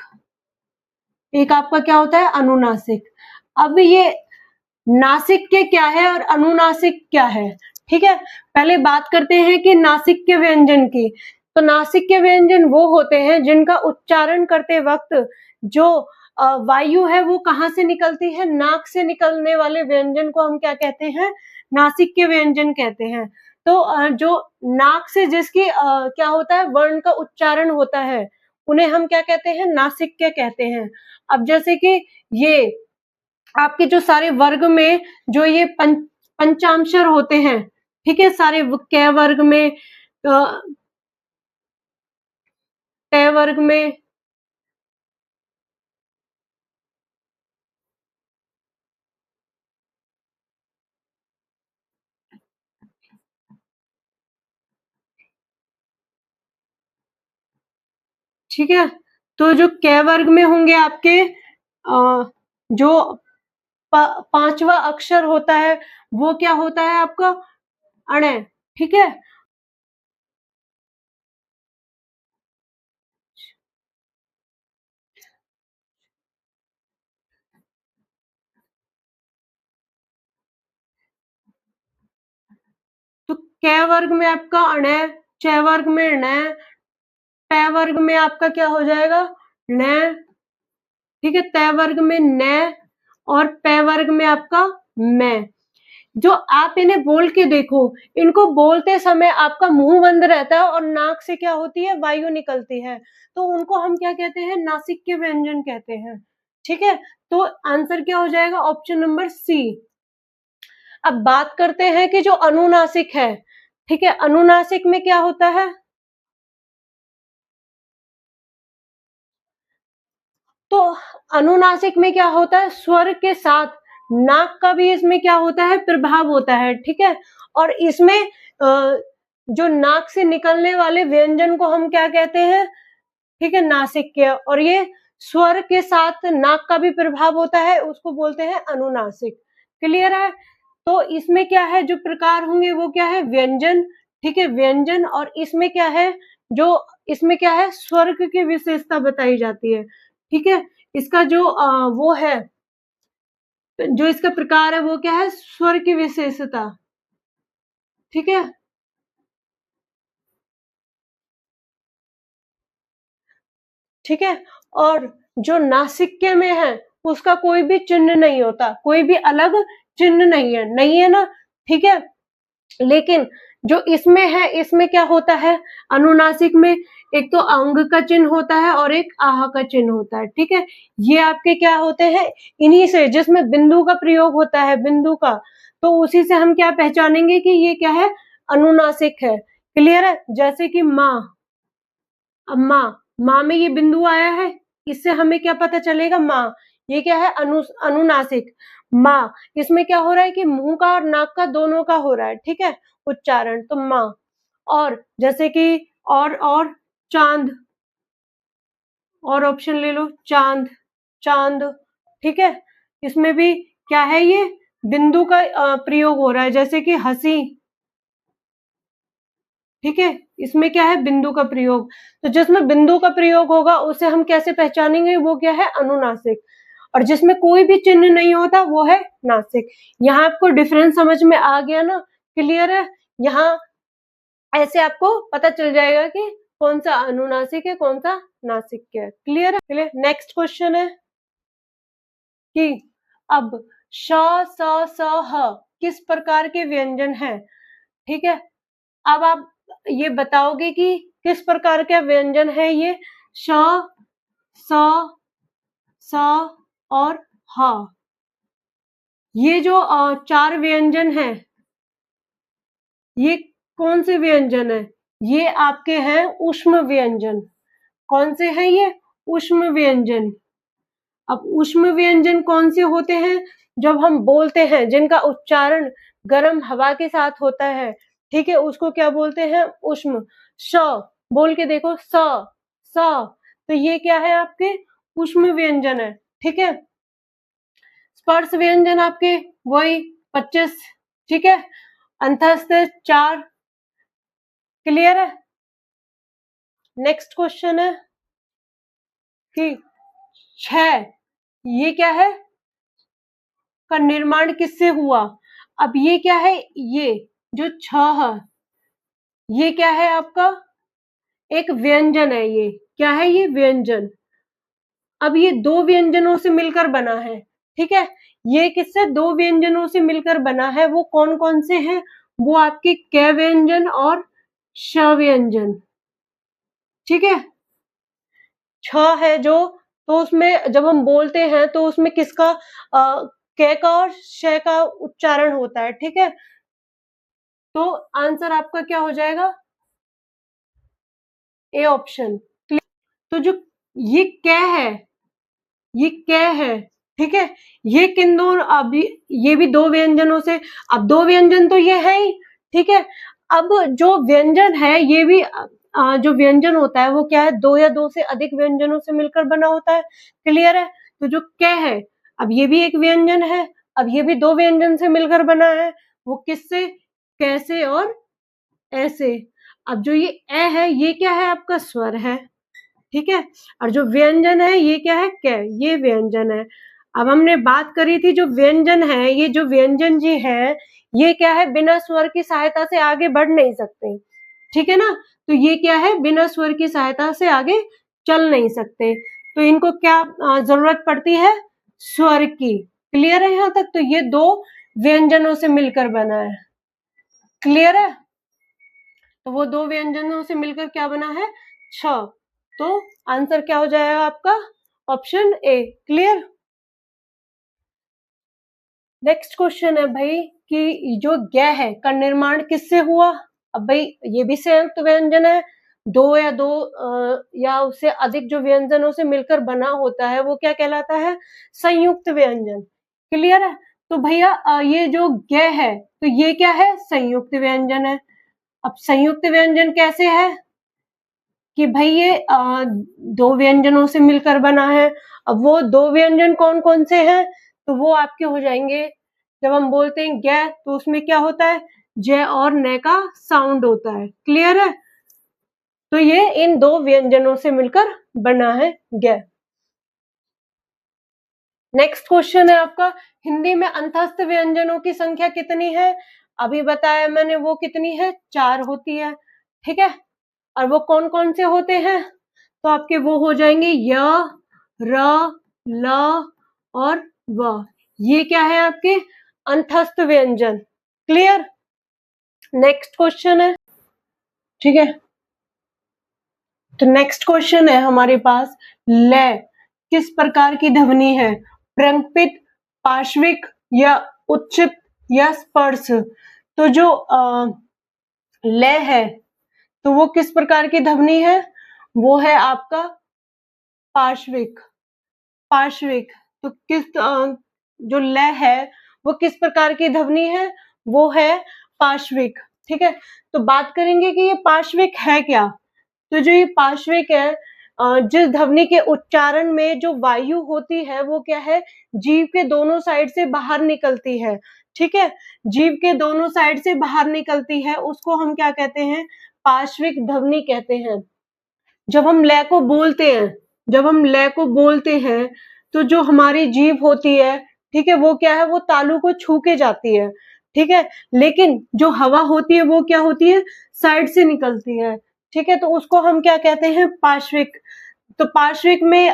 एक आपका क्या होता है, अनुनासिक। अब ये नासिक के क्या है और अनुनासिक क्या है। ठीक है, पहले बात करते हैं कि नासिक के व्यंजन की। तो नासिक के व्यंजन वो होते हैं जिनका उच्चारण करते वक्त जो वायु है वो कहाँ से निकलती है, नाक से निकलने वाले व्यंजन को हम क्या कहते हैं, नासिक के व्यंजन कहते हैं। तो जो नाक से जिसकी क्या होता है, वर्ण का उच्चारण होता है, उन्हें हम क्या कहते हैं, नासिक के कहते हैं। अब जैसे कि ये आपके जो सारे वर्ग में जो ये पंचाक्षर होते हैं, ठीक है, सारे क वर्ग में, ट वर्ग में, ठीक है, तो जो क वर्ग में होंगे आपके जो पांचवा अक्षर होता है वो क्या होता है आपका, अण। ठीक है, तो क वर्ग में आपका अण, च वर्ग में ण, ट वर्ग में आपका क्या हो जाएगा, न। ठीक है, त वर्ग में न और प वर्ग में आपका मैं। जो आप इन्हें बोल के देखो, इनको बोलते समय आपका मुंह बंद रहता है और नाक से क्या होती है, वायु निकलती है, तो उनको हम क्या कहते हैं, नासिक के व्यंजन कहते हैं। ठीक है, तो आंसर क्या हो जाएगा, ऑप्शन नंबर सी। अब बात करते हैं कि जो अनुनासिक है, ठीक है, अनुनासिक में क्या होता है, तो अनुनासिक में क्या होता है, स्वर के साथ नाक का भी इसमें क्या होता है, प्रभाव होता है। ठीक है, और इसमें जो नाक से निकलने वाले व्यंजन को हम क्या कहते हैं, ठीक है, नासिक के, और ये स्वर के साथ नाक का भी प्रभाव होता है, उसको बोलते हैं अनुनासिक। क्लियर है, तो इसमें क्या है, जो प्रकार होंगे वो क्या है, व्यंजन। ठीक है, व्यंजन, और इसमें क्या है, जो इसमें क्या है, स्वर्ग की विशेषता बताई जाती है। ठीक है, इसका जो वो है, जो इसका प्रकार है वो क्या है, स्वर की विशेषता। ठीक है, ठीक है, और जो नासिक्य में है उसका कोई भी चिन्ह नहीं होता, कोई भी अलग चिन्ह नहीं है, नहीं है ना। ठीक है, लेकिन जो इसमें है, इसमें क्या होता है, अनुनासिक में एक तो अंग का चिन्ह होता है और एक आह का चिन्ह होता है। ठीक है, ये आपके क्या होते हैं, इन्हीं से, जिसमें बिंदु का प्रयोग होता है, बिंदु का, तो उसी से हम क्या पहचानेंगे कि ये क्या है, अनुनासिक है। क्लियर है, जैसे कि माँ, अब माँ में ये बिंदु आया है, इससे हमें क्या पता चलेगा, माँ, ये क्या है, अनुनासिक। माँ, इसमें क्या हो रहा है कि मुंह का और नाक का दोनों का हो रहा है, ठीक है, उच्चारण, तो माँ। और जैसे कि और चांद, और ऑप्शन ले लो, चांद, चांद। ठीक है, इसमें भी क्या है, ये बिंदु का प्रयोग हो रहा है, जैसे कि हंसी। ठीक है, इसमें क्या है, बिंदु का प्रयोग। तो जिसमें बिंदु का प्रयोग होगा उसे हम कैसे पहचानेंगे, वो क्या है, अनुनासिक। और जिसमें कोई भी चिन्ह नहीं होता वो है नासिक। यहाँ आपको डिफरेंस समझ में आ गया ना, क्लियर है। यहाँ ऐसे आपको पता चल जाएगा कि कौन सा अनुनासिक है, कौन सा नासिक है। क्लियर है, क्लियर। नेक्स्ट क्वेश्चन है कि अब श, स, ह किस प्रकार के व्यंजन हैं। ठीक है, अब आप ये बताओगे कि किस प्रकार का व्यंजन है ये श, स और ह। ये जो चार व्यंजन हैं, ये कौन से व्यंजन है, ये आपके हैं ऊष्म व्यंजन। कौन से हैं ये, ऊष्म व्यंजन। अब ऊष्म व्यंजन कौन से होते हैं, जब हम बोलते हैं जिनका उच्चारण गर्म हवा के साथ होता है, ठीक है, उसको क्या बोलते हैं, ऊष्म। श बोल के देखो, स, तो ये क्या है, आपके ऊष्म व्यंजन है। ठीक है, स्पर्श व्यंजन आपके वही 25, ठीक है, अंतस्थ 4। क्लियर है। नेक्स्ट क्वेश्चन है कि 6 ये क्या है, का निर्माण किससे हुआ। अब ये क्या है, ये जो 6 है ये क्या है, आपका एक व्यंजन है। ये क्या है, ये व्यंजन। अब ये दो व्यंजनों से मिलकर बना है। ठीक है, ये किससे, दो व्यंजनों से मिलकर बना है। वो कौन कौन से हैं, वो आपके क व्यंजन और श व्यंजन। ठीक है, 6 है जो, तो उसमें जब हम बोलते हैं तो उसमें किसका, क का और श का उच्चारण होता है। ठीक है, तो आंसर आपका क्या हो जाएगा, ए ऑप्शन। तो जो ये क है, ये क है, ठीक है, ये किन दो, अभी ये भी दो व्यंजनों से, अब दो व्यंजन तो ये है ही। ठीक है, अब जो व्यंजन है ये भी जो व्यंजन होता है वो क्या है, दो या दो से अधिक व्यंजनों से मिलकर बना होता है। क्लियर है। तो जो क है, अब ये भी एक व्यंजन है, अब ये भी दो व्यंजन से मिलकर बना है। वो किससे, कैसे और ऐसे। अब जो ये ए है ये क्या है, आपका स्वर है। ठीक है, और जो व्यंजन है ये क्या है, क, ये व्यंजन है। अब हमने बात करी थी जो व्यंजन है, ये जो व्यंजन जी है ये क्या है, बिना स्वर की सहायता से आगे बढ़ नहीं सकते। ठीक है ना, तो ये क्या है, बिना स्वर की सहायता से आगे चल नहीं सकते, तो इनको क्या जरूरत पड़ती है, स्वर की। क्लियर है यहाँ तक। तो ये दो व्यंजनों से मिलकर बना है। क्लियर है, तो वो दो व्यंजनों से मिलकर क्या बना है, 6। तो आंसर क्या हो जाएगा आपका, option A. Clear. Next question है भाई कि जो ग है का निर्माण किससे हुआ। अब भाई ये भी संयुक्त व्यंजन है, दो या दो या उससे अधिक जो व्यंजनों से मिलकर बना होता है वो क्या कहलाता है, संयुक्त व्यंजन। क्लियर है। तो भैया ये जो ग है तो ये क्या है, संयुक्त व्यंजन है। अब संयुक्त व्यंजन कैसे है कि भाई ये दो व्यंजनों से मिलकर बना है। अब वो दो व्यंजन कौन कौन से हैं, तो वो आपके हो जाएंगे, जब हम बोलते हैं ग तो उसमें क्या होता है, ज और न का साउंड होता है। क्लियर है। तो ये इन दो व्यंजनों से मिलकर बना है ग। नेक्स्ट क्वेश्चन है आपका, हिंदी में अंतस्थ व्यंजनों की संख्या कितनी है। अभी बताया मैंने, वो कितनी है, 4 होती है। ठीक है, और वो कौन कौन से होते हैं, तो आपके वो हो जाएंगे य, र, ल और व। ये क्या है, आपके अंतस्थ व्यंजन। क्लियर। नेक्स्ट क्वेश्चन है, ठीक है, तो नेक्स्ट क्वेश्चन है हमारे पास, ल किस प्रकार की ध्वनि है, प्रंपित, पार्श्विक या उच्चित या स्पर्श। तो जो ल है तो वो किस प्रकार की ध्वनि है, वो है आपका पार्श्विक। पार्श्विक, तो किस जो ल है वो किस प्रकार की ध्वनि है, वो है पार्श्विक। ठीक है, तो बात करेंगे कि ये पार्श्विक है क्या। तो जो ये पार्श्विक है, जिस ध्वनि के उच्चारण में जो वायु होती है वो क्या है, जीभ के दोनों साइड से बाहर निकलती है। ठीक है, जीभ के दोनों साइड से बाहर निकलती है, उसको हम क्या कहते हैं, पार्श्विक ध्वनि कहते हैं। जब हम ल को बोलते हैं तो जो हमारी जीभ होती है, ठीक है, वो क्या है, वो तालु को छू के जाती है, ठीक है, लेकिन जो हवा होती है वो क्या होती है, साइड से निकलती है, ठीक है, तो उसको हम क्या कहते हैं, पार्श्विक। तो पार्श्विक में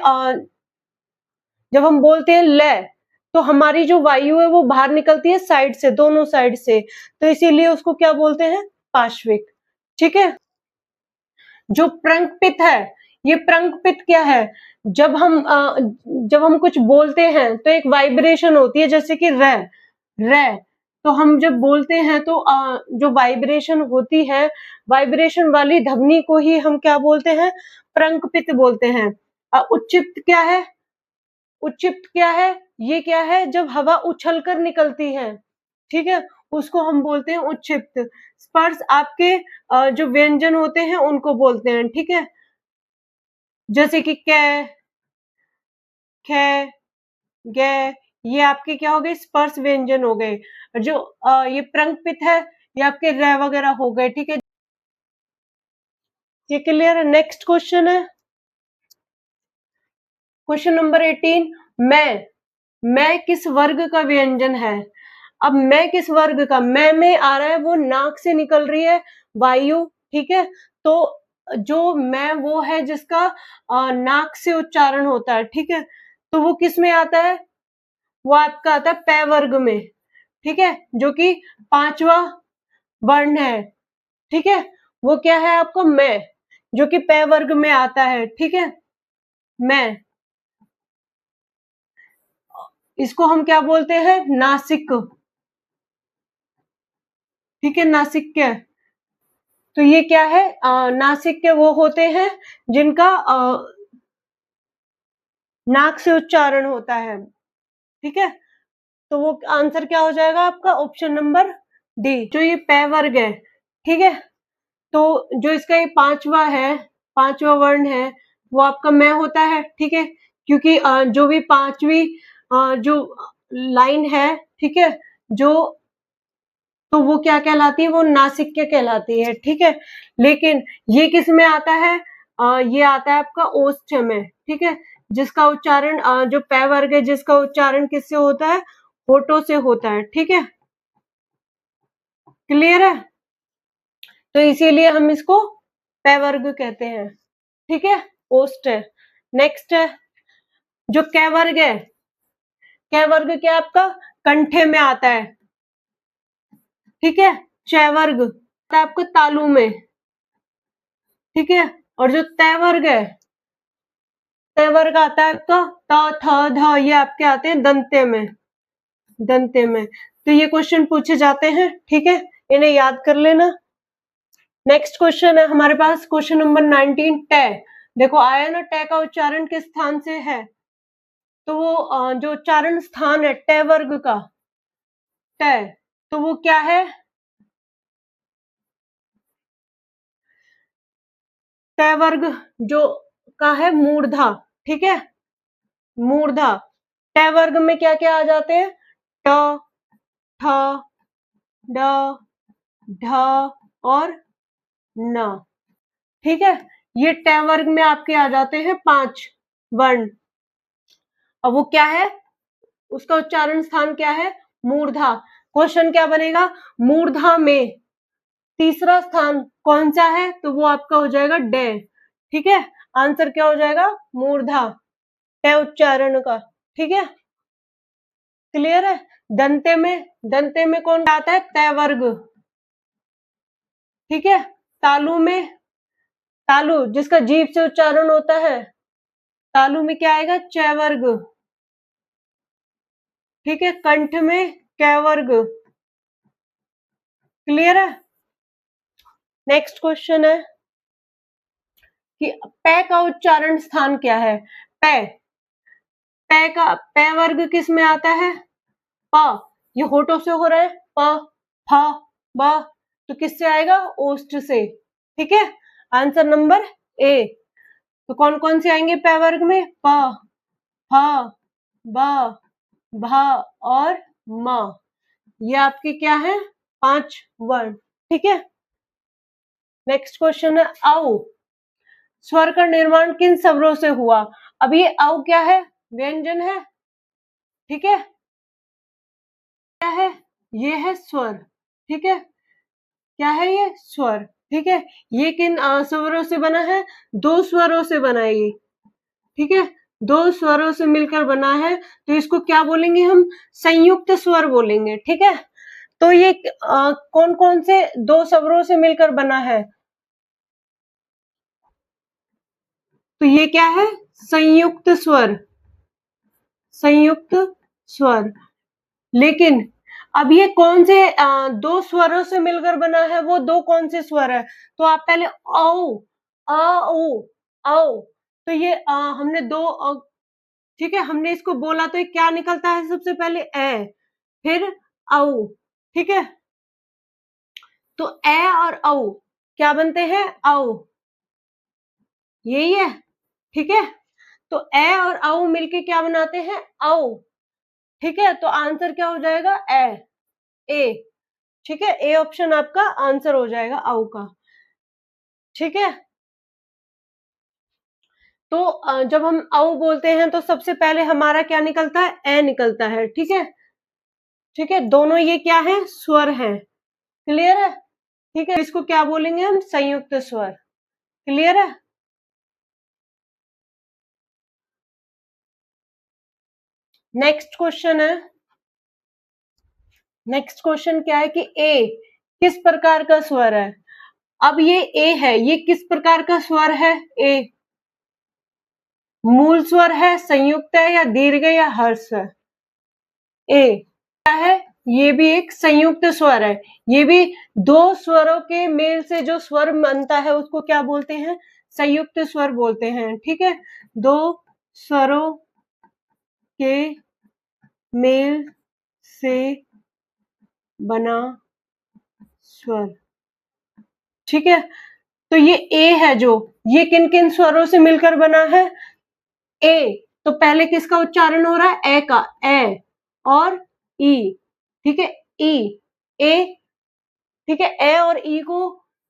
जब हम बोलते हैं ल, तो हमारी जो वायु है वो बाहर निकलती है साइड से, दोनों साइड से, तो इसीलिए उसको क्या बोलते हैं, पार्श्विक, ठीक है। जो प्रंकपित है, ये प्रंकपित क्या है, जब हम कुछ बोलते हैं तो एक वाइब्रेशन होती है, जैसे कि र, तो हम जब बोलते हैं तो जो वाइब्रेशन होती है, वाइब्रेशन वाली ध्वनि को ही हम क्या बोलते हैं, प्रंकपित बोलते हैं। उच्चित क्या है, उच्चित क्या है, ये क्या है, जब हवा उछलकर निकलती है, ठीक है, उसको हम बोलते हैं उच्छिप्त। स्पर्श आपके जो व्यंजन होते हैं उनको बोलते हैं, ठीक है, जैसे कि कै, खे, गे, ये आपके क्या हो गए, स्पर्श व्यंजन हो गए। जो ये प्रंकपित है, ये आपके र वगैरह हो गए, ठीक है, ये क्लियर है। नेक्स्ट क्वेश्चन है क्वेश्चन नंबर 18। मैं किस वर्ग का व्यंजन है। अब मैं किस वर्ग का, मैं में आ रहा है वो नाक से निकल रही है वायु, ठीक है, तो जो मैं वो है जिसका नाक से उच्चारण होता है, ठीक है, तो वो किस में आता है, वो आपका आता है पै वर्ग में, ठीक है, जो कि 5वां वर्ण है, ठीक है, वो क्या है आपको, मैं, जो कि पै वर्ग में आता है, ठीक है, मैं, इसको हम क्या बोलते हैं, नासिक, ठीक है, नासिक्य। तो ये क्या है, नासिक्य वो होते हैं जिनका नाक से उच्चारण होता है, ठीक है, तो वो आंसर क्या हो जाएगा आपका, ऑप्शन नंबर डी। जो ये पै वर्ग है, ठीक है, तो जो इसका ये 5वां वर्ण है वो आपका मैं होता है, ठीक है, क्योंकि जो भी 5वीं जो लाइन है, ठीक है, जो, तो वो क्या कहलाती है, वो नासिक्य कहलाती है, ठीक है, लेकिन ये किस में आता है, ये आता है आपका ओष्ठ में, ठीक है, जिसका उच्चारण जो पै वर्ग है जिसका उच्चारण किससे होता है, होठों से होता है, ठीक है, क्लियर है, तो इसीलिए हम इसको पै वर्ग कहते हैं, ठीक है, ओष्ठ है। नेक्स्ट है जो कै वर्ग है, कै वर्ग क्या आपका कंठे में आता है, ठीक है, च वर्ग आपका तालु में, ठीक है, और जो तय वर्ग है, तय वर्ग आता है आपका त थ ध, ये आपके आते हैं दंते में, तो ये क्वेश्चन पूछे जाते हैं, ठीक है, इन्हें याद कर लेना। नेक्स्ट क्वेश्चन है हमारे पास क्वेश्चन नंबर 19, टे। देखो आया ना, टे का उच्चारण किस स्थान से है, तो वो जो उच्चारण स्थान है टे वर्ग का, टे, तो वो क्या है, टे वर्ग जो का है मूर्धा, ठीक है, मूर्धा, टे वर्ग में क्या क्या आ जाते हैं, ट, ठ, ड, ढ और न, ठीक है, ये टे वर्ग में आपके आ जाते हैं 5 वर्ण। अब वो क्या है, उसका उच्चारण स्थान क्या है, मूर्धा। क्वेश्चन क्या बनेगा, मूर्धा में तीसरा स्थान कौन सा है, तो वो आपका हो जाएगा डे, ठीक है, आंसर क्या हो जाएगा, मूर्धा, टे उच्चारण का, ठीक है, क्लियर है। दंते में कौन आता है, तय वर्ग, ठीक है, तालु में, तालु जिसका जीभ से उच्चारण होता है, तालु में क्या आएगा, च वर्ग, ठीक है, कंठ में कै वर्ग, क्लियर है। नेक्स्ट क्वेश्चन है कि पै का उच्चारण स्थान क्या है, पै, पै वर्ग किस में आता है, प, ये होठों से हो रहा है, प, फ, ब, तो किससे आएगा, ओष्ठ से, ठीक है, आंसर नंबर ए। तो कौन कौन से आएंगे पै वर्ग में, प, फ, ब, भ और म, ये आपके क्या है, 5 वर्ण, ठीक है। नेक्स्ट क्वेश्चन है औ। स्वर का निर्माण किन स्वरों से हुआ? अब ये औ क्या है? व्यंजन है, ठीक है। क्या है? ये है स्वर, ठीक है। क्या है ये? स्वर, ठीक है। ये किन स्वरों से बना है? 2 स्वरों से बना है ये, ठीक है। 2 स्वरों से मिलकर बना है, तो इसको क्या बोलेंगे हम? संयुक्त स्वर बोलेंगे, ठीक है। तो ये कौन कौन से 2 स्वरों से मिलकर बना है? तो ये क्या है? संयुक्त स्वर, संयुक्त स्वर। लेकिन अब ये कौन से 2 स्वरों से मिलकर बना है? वो 2 कौन से स्वर है? तो आप पहले औ, अ, उ, औ। तो ये हमने 2 ठीक है, हमने इसको बोला तो ये क्या निकलता है? सबसे पहले ए, फिर औ, ठीक है। तो ए और औ क्या बनते हैं? औ, यही है, ठीक है। तो ए और औ मिलके क्या बनाते हैं? औ, ठीक है। तो आंसर क्या हो जाएगा? ए, ठीक है। ए ऑप्शन आपका आंसर हो जाएगा औ का, ठीक है। तो जब हम औ बोलते हैं तो सबसे पहले हमारा क्या निकलता है? ए निकलता है, ठीक है, ठीक है। दोनों ये क्या है? स्वर हैं, क्लियर है, ठीक है। इसको क्या बोलेंगे हम? संयुक्त स्वर, क्लियर है। नेक्स्ट क्वेश्चन है, नेक्स्ट क्वेश्चन क्या है कि ए किस प्रकार का स्वर है? अब ये ए है, ये किस प्रकार का स्वर है? ए मूल स्वर है, संयुक्त है, या दीर्घ या हर्ष है? ए क्या है? ये भी एक संयुक्त स्वर है। ये भी 2 स्वरों के मेल से जो स्वर बनता है उसको क्या बोलते हैं? संयुक्त स्वर बोलते हैं, ठीक है। 2 स्वरों के मेल से बना स्वर, ठीक है। तो ये ए है, जो ये किन किन स्वरों से मिलकर बना है? ए, तो पहले किसका उच्चारण हो रहा है? ए का, ए और ई, ठीक है, ई, ए, ठीक है। ए और ई को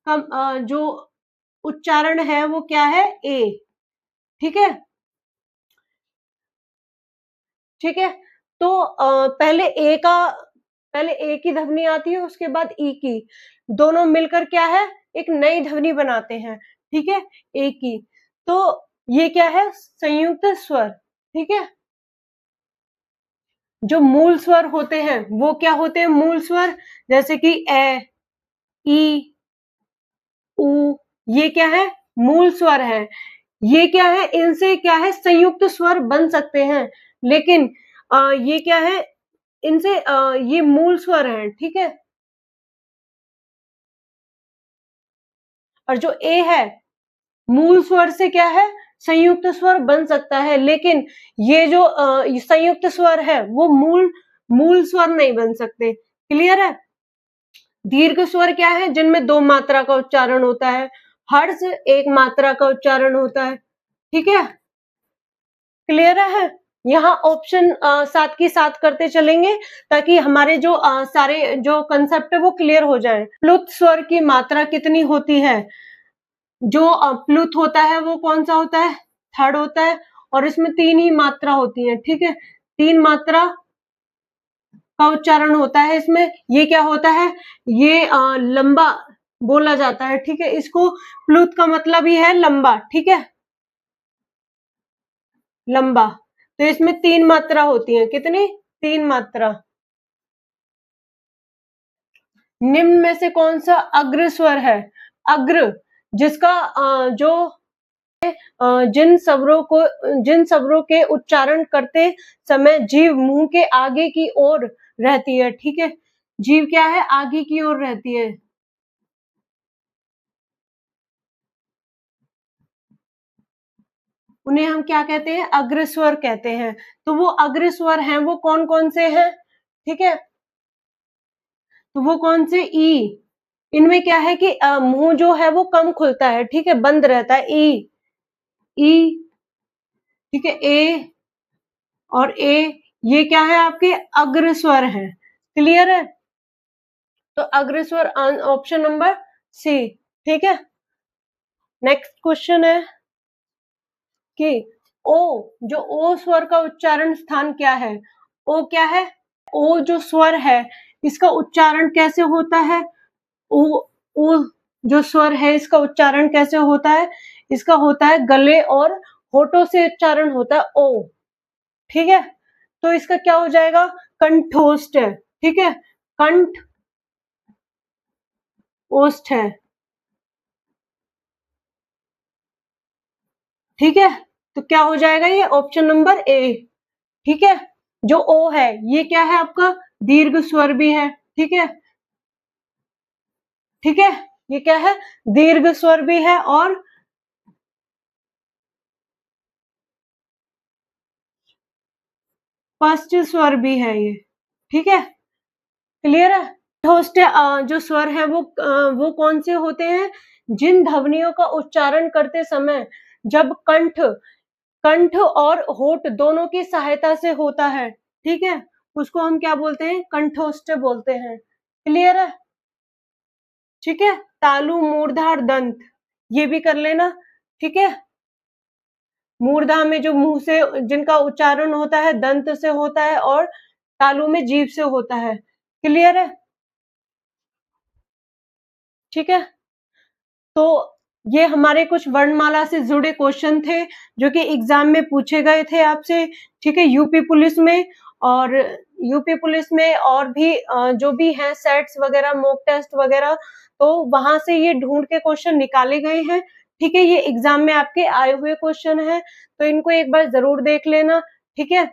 जो उच्चारण है वो क्या है? ए, ठीक है, ठीक है। तो पहले ए की ध्वनि आती है, उसके बाद ई की, दोनों मिलकर क्या है? एक नई ध्वनि बनाते हैं, ठीक है, ए की। तो ये क्या है? संयुक्त स्वर, ठीक है। जो मूल स्वर होते हैं वो क्या होते हैं? मूल स्वर, जैसे कि ए, ई, उ, ये क्या है? मूल स्वर है। ये क्या है? इनसे क्या है? संयुक्त स्वर बन सकते हैं, लेकिन ये क्या है? इनसे ये मूल स्वर हैं, ठीक है। और जो ए है, मूल स्वर से क्या है? संयुक्त स्वर बन सकता है, लेकिन ये जो संयुक्त स्वर है वो मूल मूल स्वर नहीं बन सकते, क्लियर है। दीर्घ स्वर क्या है? जिनमें 2 मात्रा का उच्चारण होता है। हर्ष 1 मात्रा का उच्चारण होता है, ठीक है, क्लियर है। यहाँ ऑप्शन साथ की साथ करते चलेंगे ताकि हमारे जो सारे जो कंसेप्ट है वो क्लियर हो जाए। प्लुत स्वर की मात्रा कितनी होती है? जो प्लुत होता है वो कौन सा होता है? थर्ड होता है, और इसमें 3 ही मात्रा होती है, ठीक है। 3 मात्रा का उच्चारण होता है इसमें। ये क्या होता है? ये लंबा बोला जाता है, ठीक है। इसको प्लुत का मतलब ही है लंबा, ठीक है, लंबा। तो इसमें 3 मात्रा होती है, कितनी? 3 मात्रा। निम्न में से कौन सा अग्र स्वर है? अग्र, जिसका जो जिन स्वरों के उच्चारण करते समय जीभ मुंह के आगे की ओर रहती है, ठीक है। जीभ क्या है? आगे की ओर रहती है। उन्हें हम क्या कहते हैं? अग्रस्वर कहते हैं। तो वो अग्रस्वर हैं, वो कौन कौन से हैं? ठीक है, तो वो कौन से? ई। इनमें क्या है कि मुंह जो है वो कम खुलता है, ठीक है, बंद रहता है। ई, ई, ठीक है, ए और ए, ये क्या है? आपके अग्रस्वर हैं, क्लियर है। तो अग्रस्वर ऑप्शन नंबर सी। ठीक है। नेक्स्ट क्वेश्चन है कि ओ, जो ओ स्वर का उच्चारण स्थान क्या है? ओ क्या है? ओ जो स्वर है इसका उच्चारण कैसे होता है? ओ जो स्वर है इसका उच्चारण कैसे होता है? इसका होता है गले और होठों से उच्चारण होता है ओ। ठीक है, तो इसका क्या हो जाएगा? कंठोष्ठ है। ठीक है, कंठ ओष्ठ है। ठीक है, तो क्या हो जाएगा? ये ऑप्शन नंबर ए। ठीक है, जो ओ है ये क्या है आपका? दीर्घ स्वर भी है। ठीक है, ठीक है, ये क्या है? दीर्घ स्वर भी है और स्पष्ट स्वर भी है ये। ठीक है, क्लियर है? होस्ट जो स्वर है वो कौन से होते हैं? जिन ध्वनियों का उच्चारण करते समय जब कंठ कंठ और होठ दोनों की सहायता से होता है, ठीक है, उसको हम क्या बोलते हैं? कंठोष्ठ बोलते हैं। क्लियर है? ठीक है, तालु, मूर्धार, दंत, ये भी कर लेना। ठीक है, मूर्धा में जो मुंह से जिनका उच्चारण होता है दंत से होता है और तालु में जीभ से होता है। क्लियर है? ठीक है, तो ये हमारे कुछ वर्णमाला से जुड़े क्वेश्चन थे जो कि एग्जाम में पूछे गए थे आपसे। ठीक है, यूपी पुलिस में और और भी जो भी हैं सेट्स वगैरह, मॉक टेस्ट वगैरह, तो वहां से ये ढूंढ के क्वेश्चन निकाले गए हैं। ठीक है, ये एग्जाम में आपके आए हुए क्वेश्चन हैं, तो इनको एक बार जरूर देख लेना। ठीक है,